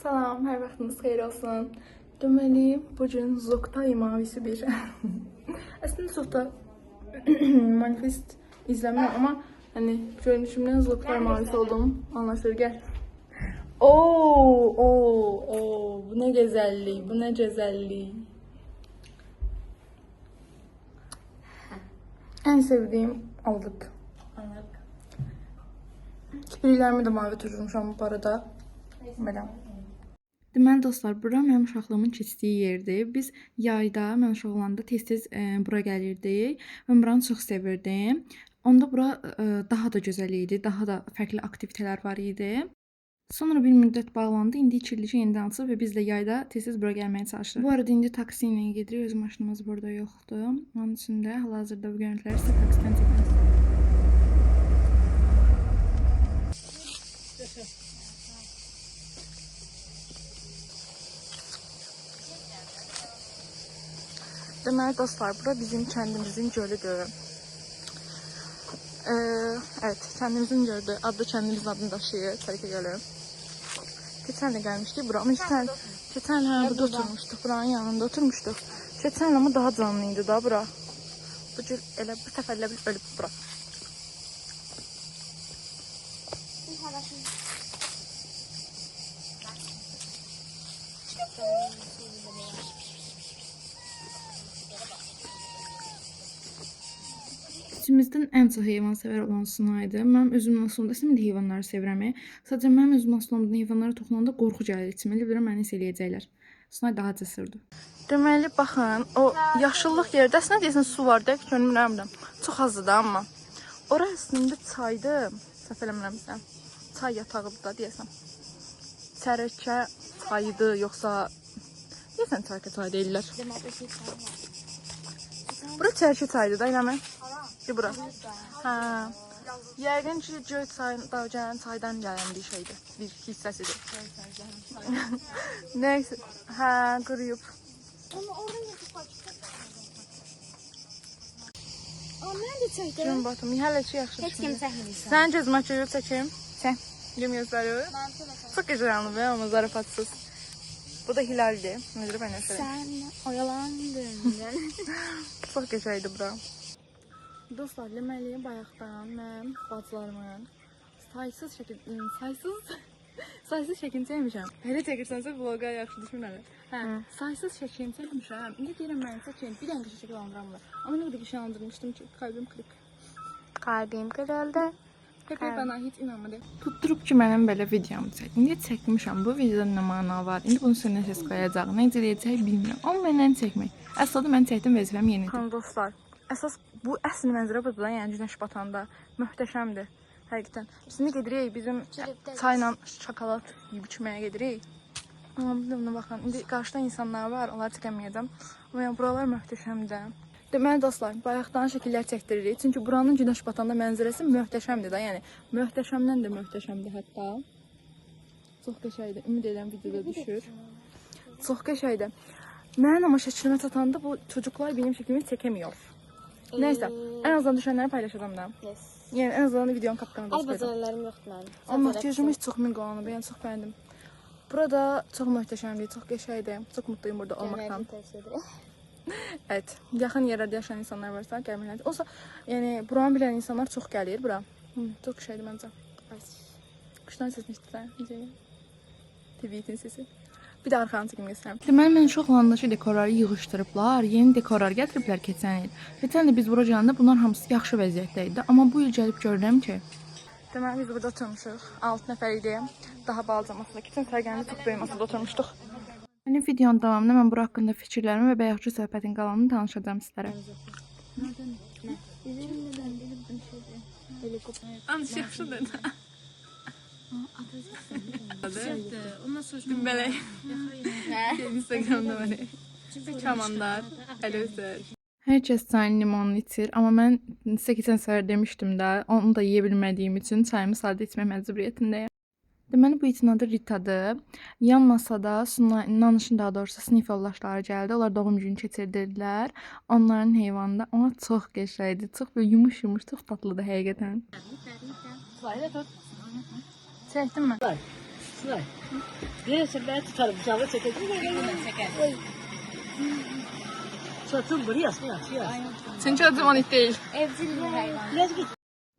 Salam, hər vaxtınız xeyir olsun. Deməli, bugün Zoktay mavisi bir. Əslində çox da manifest izləmirəm, amma hani görünüşümdən Zoktay mavisi oldum. Anlaşılır, gəl. Bu nə gözəllik, bu nə gözəllik. Ən sevdiyim aldık. Kipriklərimi də mavi tutmuşam bu arada. Belə. Deməli dostlar, bura mənim uşaqlığımın keçdiyi yerdir. Biz yayda, mən uşaq olanda tez-tez bura gəlirdik. Mən buranı çox sevirdim. Onda bura daha da gözəl idi, daha da fərqli aktivitelər var idi. Sonra bir müddət bağlandı. İndi 2 ildir ki, yenidən açılıb və biz də yayda tez-tez bura gəlməyə çalışırıq. Bu arada indi taksi ilə gedirik. Öz maşınımız burada yoxdur. Onun üçün də hal-hazırda bu görüntüləri sizə taksidən çəkəcəm. Deməli dostlar, bura bizim kəndimizin gölüdür. Evet, kəndimizin gölüdür. Adlı kəndimizin adını daşıyır. Tərkə gəlib. Keçən də gəlmişdik bura. Ama keçən burada oturmuşduq. Buranın yanında oturmuşduq. Keçən ama daha canlıydı da bura. Bu cür elə bu səfər elə bil ölüb bura. İçimizdən ən çox heyvansevər olan Sunaydı. Mənim özümün aslında də heyvanları sevirəm. Sadəcə mənim özümün aslında heyvanlara toxunanda qorxu gəlir içimə. Elə bilirəm məni hiss eləyəcəklər. Sunay daha cəsurdur. Deməli baxın, o yaşıllıq yerdə əslində deyəsən su var da, görmürəm. Çox azdır da amma. Ora əslində çaydır. Səhv eləmirəmsə. Çay yatağıdır da deyəsən. Çərəkə çayıdır yoxsa deyəsən çərəkə çayı deyirlər. Bura çərəkə çayıdır da eləmi? Bura. Hə. Yəqin ki, göy çaydan gələn bir şeydir. Bir hissəsidir. Neyse. Hə, qırıyıb. Mən də çəkdim. Gün batım. Hələ ki yaxşı. Heç kim çəkməyirsən. Sən gözümə çəkib çəkim. Çək. Gün gözləri. Çox gözəldir və amma zarafatsız. Bu da Hilaldir. Necə mən nəsə. Sən oyalandın. Çox gözəldir bura. Dostlar, deməli bayaqdan mən bacılarımın saysız şəkil çəkmişəm. Hələ çəkirsənsə vloqa yaxşı düşmür hələ. Hə, saysız şəkil çəkmişəm. İndi deyirəm mən çəkin. Bir dənə şəkil aldıramlar. Amma nə qədər şəkillandırmışdım ki, kalbim kırık. Kalbim kırıldı. Peki bana heç inanmadı. Tutdurup ki mənim belə videomu çək. İndi çəkmişəm. Bu videoda nə məna var? İndi bunu sənə səs qoyacaq. Necə deyəcək bilmirəm. Amma məndən çəkmək. Əslində mən çəkdim vəzifəm yenidir. Xanım dostlar, əsas bu əsl mənzərə budur, yəni günəş batanda möhtəşəmdir. Həqiqətən. Biz indi gedirik bizim çayla şokolad yeyib içməyə gedirik. Amma buna baxın, indi qarşıda insanlar var, onları çəkəməyəcəm. Amma yəni buralar möhtəşəmdir. Deməli dostlar, bayaqdan şəkillər çəkdiririk. Çünki buranın günəş batanda mənzərəsi möhtəşəmdir da, yəni möhtəşəmdən də möhtəşəmdir hətta. Çox qəşəngdir. Ümid edirəm videoda düşür. Çox qəşəngdir. Mən amma şəklimə çatanda bu çocuklar benim şəklimi çəkəmiyor. Neyse, en azından düşenleri paylaşacağım da. Yes. Yani en azından videonun kapağını da Ay bazarlarım yoxdur mənim. Amma makyajım heç çox min qalanı, ben çox bəyəndim. Burada çox möhtəşəmdir, çox qəşəngdir. Çox mutluyum burada olmaqdan. Evet, yaxın yerlərdə yaşayan insanlar varsa gəlməklədir. Olsa, yəni buranı bilən insanlar çox gəlir bura. Çox qəşəngdir məncə. Quşdan sesini işitsən, necə? TV'nin sesi. Bir də arxanı çəkim göstərəm. Deməli, mən uşaq olandakı dekorları yığışdırıblar, yeni dekorlar gətiriblər keçən il. Keçən il biz bura gələndə bunlar hamısı yaxşı vəziyyətdə idi. Amma bu il gəlib görürəm ki, deməli biz burada oturmuşuq. 6 nəfər idi. Daha balaca masada. Keçən səfər gələndə çox böyük masada oturmuşduq. Mənim videonun davamında mən bura haqqında fikirlərimi və bayaqki söhbətin qalanını danışacağam sizlərə. Anış yaxşıdır. Ondan sonra Gümbələk. Instagramda böyle. Çamandar. Əlövsər. Hər kəs çayın limonunu içir. Amma mən sizə keçən səfər demişdim də, onu da yeyə bilmədiyim üçün çayımı sadə içmək məcburiyyətindəyəm. Deməli bu itin adı Ritadır. Yan masada Nanışın daha doğrusu sinif yoldaşları gəldi. Onlar doğum günü keçirdirdilər. Onların heyvanı da ona çox qəşəngdir. Çox böyle yumuş, çox tatlıdır həqiqətən. Çəkdin mi? Esmer. Neyse ben tutarım. Bıçağı çekelim. Oy. Satın buraya yaz. Çünki adım Anit deyil. Evcil bir hayvan. Biraz git.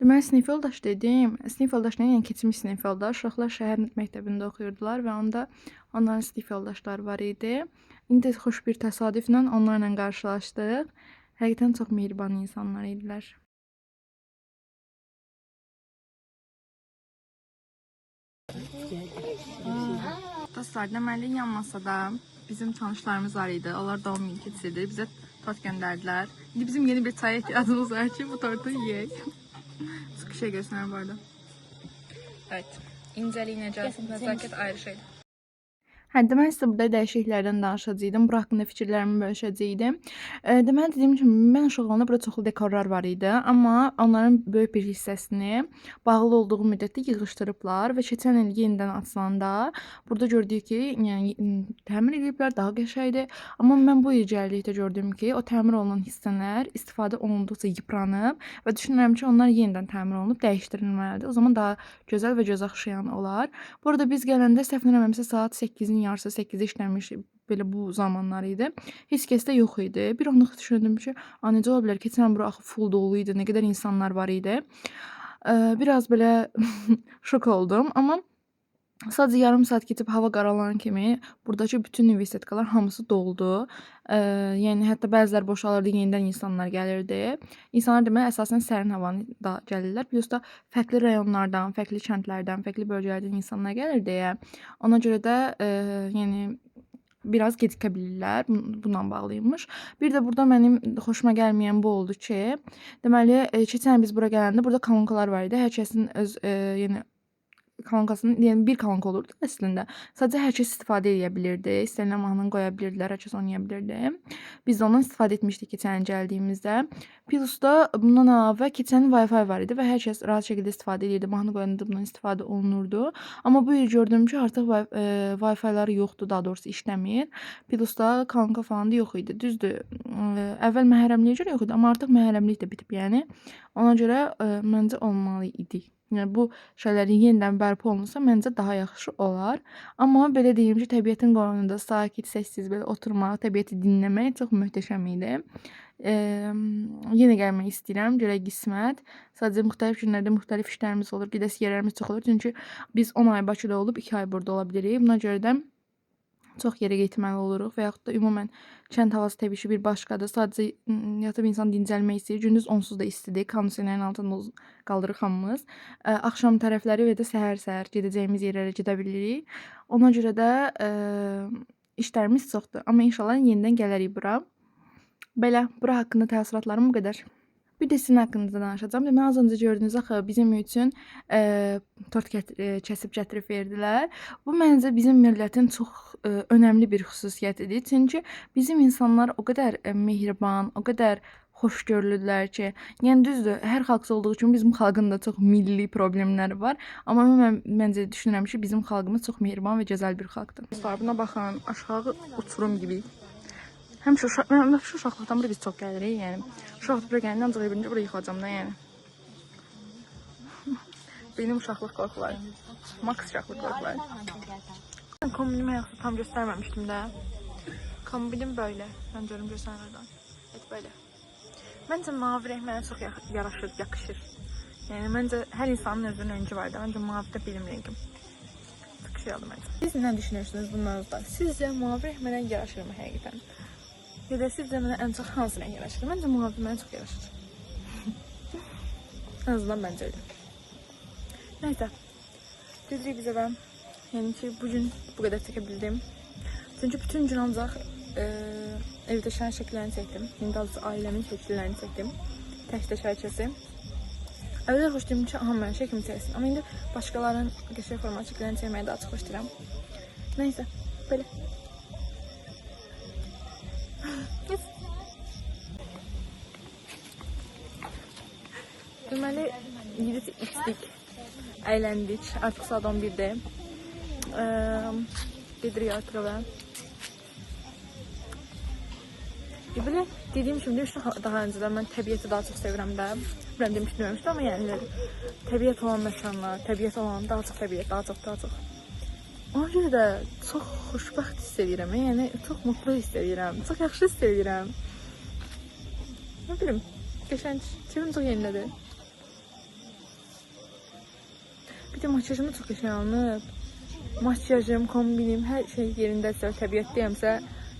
Deməli, sinif yoldaş dedim. Sinif yoldaşla yəni keçmiş sinif yoldaş. Uşaqlar şəhər məktəbində oxuyurdular və onda onların sinif yoldaşları var idi. İndi xoş bir təsadüflə onlarla qarşılaşdıq. Həqiqətən çox mehriban insanlar idilər. Dostlar, deməli yan masada bizim tanışlarımız var idi. Onlar doğum günü keçirdi. Bizə tort göndərdilər. İndi bizim yeni bir çaya ihtiyacımız var ki, bu tortu yeyək. Sıkı şey gösteren bu arada. Evet. İnceliği, nezaket ayrı şeydir. Deməli, sizə burada dəyişikliklərdən danışacaqdım. Bu haqqında fikirlərimi bölüşəcəkdim. Deməli, dediyim kimi, mən uşaq olanda burada çoxlu dekorlar var idi. Amma onların böyük bir hissəsini bağlı olduğu müddətdə yığışdırıblar və keçən il yenidən açılanda burada gördük ki, yəni təmir ediblər, daha qəşəngdir. Amma mən bu incəlikdə gördüm ki, o təmir olunan hissələr istifadə olunduqca yıpranıb və düşünürəm ki, onlar yenidən təmir olunub dəyişdirilməlidir. O zaman daha gözəl və göz oxşayan olar. Bu arada biz gələndə səhv eləmirəmsə saat 8-in yarısı 8-də işləmiş belə bu zamanlar idi. Heç kəs də yox idi. Bir anlıq düşündüm ki, necə ola bilər? Keçən bura axı full dolu idi. Nə qədər insanlar var idi. Biraz belə şok oldum. Amma sadəcə yarım saat keçib hava qaralan kimi buradakı bütün universitetkalar hamısı doldu. Yəni hətta bəziləri boşalırdı, yenidən insanlar gəlirdi. İnsanlar deməli əsasən sərin havada gəlirlər. Plus da fərqli rayonlardan, fərqli kəndlərdən, fərqli bölgələrdən insanlar gəlir deyə. Ona görə də yəni biraz gecikə bilirlər. Bundan bağlıymış. Bir də burada mənim xoşuma gəlməyən bu oldu ki, deməli keçən biz bura gələndə burada kolonkalar var idi. Hər kəsin öz yəni kolonkasının, yəni bir kolonka olurdu əslində. Sadəcə hər kəs istifadə edə bilirdi. İstənilən mahnını qoya bilirdilər, hər kəs oynaya bilirdi. Biz də ondan istifadə etmişdik keçən gəldiyimizdə. Plus da bundan əlavə keçən Wi-Fi var idi və hər kəs rahat şəkildə istifadə edirdi. Mahnı qoyanda bundan istifadə olunurdu. Amma bu il gördüm ki, artıq Wi-Fi-ləri yoxdur, daha doğrusu işləmir. Plus da kolonka falan da yox idi. Düzdür, əvvəl məhərrəmliyə görə yox idi, amma artıq məhərrəmlik də bitib, yəni. Ona görə məncə olmalı idi. Yəni bu şeylərin yenidən bərpa olunsa məncə daha yaxşı olar. Amma belə deyim ki, təbiətin qoynunda sakit, səssiz belə oturmaq, təbiəti dinləmək çox möhtəşəm idi. Yenə gəlmək istəyirəm, görək qismət. Sadəcə müxtəlif günlərdə müxtəlif işlərimiz olur, gedəsi yerlərimiz çox olur. Çünki biz 10 ay Bakıda olub 2 ay burada ola bilirik. Buna görə də çox yerə getməli oluruq və yaxud da ümumən kənd havası təbii ki bir başqadır. Sadəcə yatıb insan dincəlmək istəyir. Gündüz onsuz da istidir. Kondisionerin altında qaldırıq hamımız. Axşam tərəfləri və də səhər-səhər gedəcəyimiz yerlərə gedə bilirik. Ona görə də işlərimiz çoxdur. Amma inşallah yenidən gələrik bura. Belə, bura haqqında təəssüratlarım bu qədər. Bir də sizin haqqınızda danışacağım. Deməli, az öncə gördünüz axı bizim üçün tort kəsib gətirib verdilər. Bu məncə bizim millətin çox önəmli bir xüsusiyyətidir. Çünki bizim insanlar o qədər mehriban, o qədər xoşgörülüdürlər ki, yəni düzdür, hər xalqda olduğu kimi bizim xalqın da çox milli problemləri var. Amma mən məncə düşünürəm ki, bizim xalqımız çox mehriban və gözəl bir xalqdır. Buna baxın, aşağı uçurum gibi. Həmişə uşaqlıqdan bura biz çox gəlirik, yəni. Uşaqlıqda bura gəlindən ancaq birinci bura yıxacam da, yəni. Benim uşaqlıq qorxuları. Max uşaqlıq qorxuları. Kombinimi ayaqda tam göstərməmişdim də. Kombinim böyle. Mən görüm göstərmədən. Evet, böyle. Məncə mavi rəng mənə çox yaraşır, yakışır. Yəni, məncə hər insanın özünün rəngi var da. Məncə mavi də benim rəngim. Çok şey aldım məncə. Siz nə düşünürsünüz bunlardan? Sizcə mavi rəng mənə yaraşır mı həqiqətən? Ya da sizcə mənə ən çox hansı rəng yaraşır? Məncə mavi mənə çox yaraşır. En azından məncə öyle. Neyse. Dediğim bizə ben. Yəni ki, bugün bu qədər çəkə bildim. Çünki bütün gün ancaq evdə şən şəkillərini çəkdim. İndi daha ailəmin şəkillərini çəkdim. Tək-tək hər kəsi. Əvvəllər xoşlayım ki, aha mən şəklimi çəksin. Amma indi başqalarının qəşəng format şəkillərini çəkməyi daha çox xoşlayıram. Neyse, belə. Deməli, gidip içdik, əyləndik. Artıq saat 11'də. Gedirik artıq evə. Böyle dediğim kimi demişdim daha önceden ben təbiəti daha çok sevirəm də. Bilmem demişdim ama yəni təbiət olan məkanlar, təbiət olan daha çok təbiət, daha çok. Ona görə də çox xoşbəxt hiss edirəm. Yəni çox mutlu hiss edirəm. Çox yaxşı hiss edirəm. Nə bilim, qəşəng, keyfim çox yerindədir. Bir də makyajım çox qəşəng alınıb. Makyajım, kombinim, hər şey yerindəsə, təbiətdəyəmsə,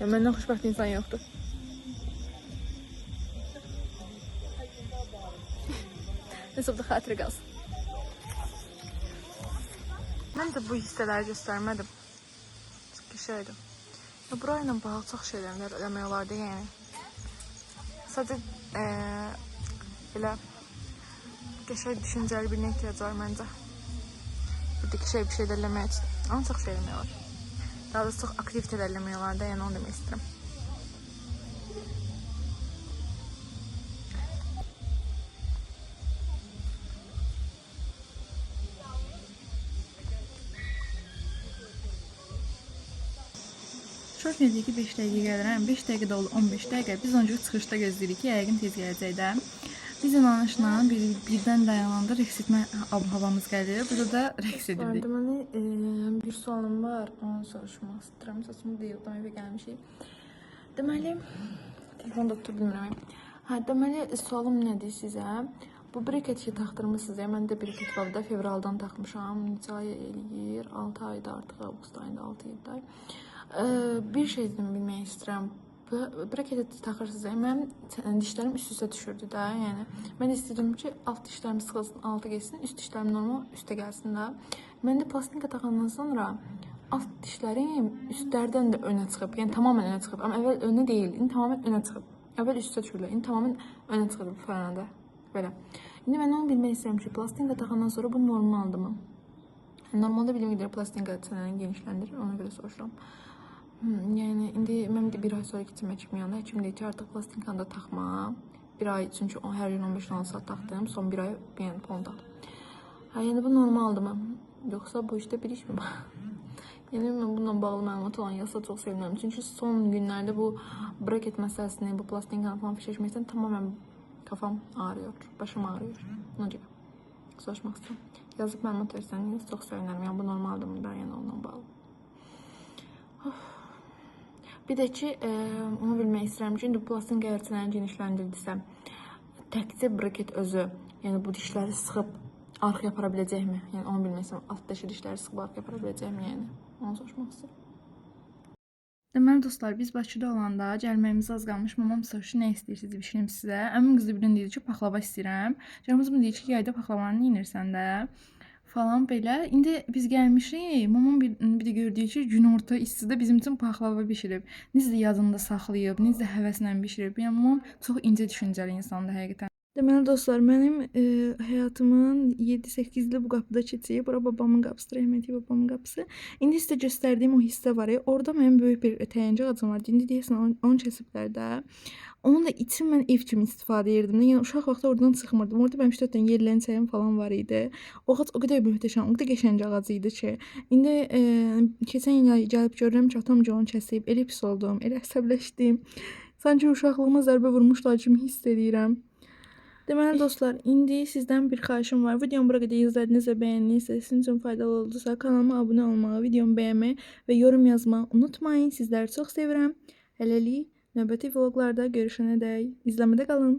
yəni məndən xoşbəxt insan yoxdur. Nəsə bu da xatirə qalsın. Mən də bu hissələri göstərmədim. Çox qəşəngdir. Ya burayla bağlı çox şeylər eləmək olardı, yəni. Sadəcə elə qəşəng düşüncəli birinə ehtiyac var məncə. Buradakı şey bir şeylər eləmək üçün. Amma çox şey eləmək olar. Daha da çox aktivitelər eləmək olar da, yəni onu demək istəyirəm. Şort dedik ki 5 dəqiqə gəlirəm. 5 dəqiqə də oldu 15 dəqiqə. Biz onca çıxışda gözləyirik ki, yəqin tez gələcək də. Biz inanışla birdən dayananda rəqs etmə havamız gəlir. Burada da rəqs edirdik. Deməli, bir sualım var. Onu soruşmaq istəyirəm. Saçımı deyildim, evə gəlmişik. Deməli, telefonda tutur bilmirəm. Deməli, sualım nədir sizə? Bu breketi taxdırmışsınız ya. Mən də breket var da fevraldan taxmışam. Neçə ay eləyir? 6 ayda artıq, avqust ayında 6-7 ay. Bir şey dedim bilmək istəyirəm. Breketi taxırsınız. Mənim dişlərim üst-üstə düşürdü də. Yəni mən istəyirəm ki, alt dişlərim sıxılsın, altı geçsin, üst dişlərim normal üstə gəlsin də. Mən də plastika taxandan sonra alt dişlərim üstlərdən də önə çıxıb. Yəni tamamilə önə çıxıb. Amma əvvəl önə deyil, indi tamamilə önə çıxıb. Əvvəl üstə düşürdü, indi tamamilə önə çıxıb bu fərəndə. Belə. İndi mən onu bilmək istəyirəm ki, plastika taxandan sonra bu normaldırmı? Normalda bildiğim qədər plastika çənəni genişləndirir, ona görə soruşuram. Yəni indi mən bir ay sonra gittim həkimin yanına. Həkim deyir ki, artıq plastikanı da taxma. Bir ay, çünki hər gün 15-16 saat taxdım. Son bir ay yəni pon taxdım. Yəni bu normaldırmı? Yoxsa bu işte bir iş mi var? Yəni mən bununla bağlı məlumat olan yazsa çox sevinirəm. Çünki son günlərdə bu braket məsələsini, bu plastikanı falan fişləşməkdən tamamən kafam ağrıyor, başım ağrıyor. Ona görə soruşmaq istəyirəm. Yazıb məlumat versəniz çox sevinirəm. Yəni bu normaldırmı da, yəni onunla bağlı. Bir də ki, onu bilmək istəyirəm ki, indi plastika əgər genişləndirdisə, təkcə braket özü, yəni bu dişləri sıxıb arxaya apara biləcəkmi? Yəni onu bilmək istəyirəm, altdakı dişləri sıxıb arxaya apara biləcəkmi? Yəni onu soruşmaq istəyirəm. Deməli dostlar, biz Bakıda olanda gəlməyimiz az qalmış. Mamam soruşdu, nə istəyirsiniz bişirim sizə? Əmim qızı birdən dedi ki, paxlava istəyirəm. Canımız deyir ki, yayda paxlavanı yeyirsən də falan belə. İndi biz gəlmişik. Mamam bir də gördüyü ki, günorta istidə bizim üçün paxlava bişirib. Necə yadında saxlayıb, necə həvəslə bişirib. Yəni mamam çox incə düşüncəli insandır həqiqətən. Deməli dostlar, mənim həyatımın 7-8 ili bu qapıda keçib. Bura babamın qapısı, rəhmətli babamın qapısı. İndi sizə göstərdiyim o hissə var ya, orada mənim böyük bir təyəncə ağacım var. İndi deyəsən onu kəsiblər də. Onun da için mən ev kimi istifadə edirdim. Yəni uşaq vaxtı oradan çıxmırdım. Orada mənim şötən yerlən çayım falan var idi. O ağac o qədər möhtəşəm, o qədər qəşəng ağac idi ki, indi keçən il gəlib görürəm ki, atam onu kəsib. Elə pis oldum, elə əsəbləşdim. Sanki uşaqlığıma zərbə vurmuşlar kimi hiss edirəm. Deməli dostlar, indi sizdən bir xahişim var. Videomu bura qədər izlədiniz və bəyəndinizsə, sizin üçün faydalı oldusa, kanalıma abunə olmağı, videomu bəyənməyi və yorum yazmağı unutmayın. Sizləri çox sevirəm. Hələlik növbəti vloglarda görüşənədək izləmədə qalın.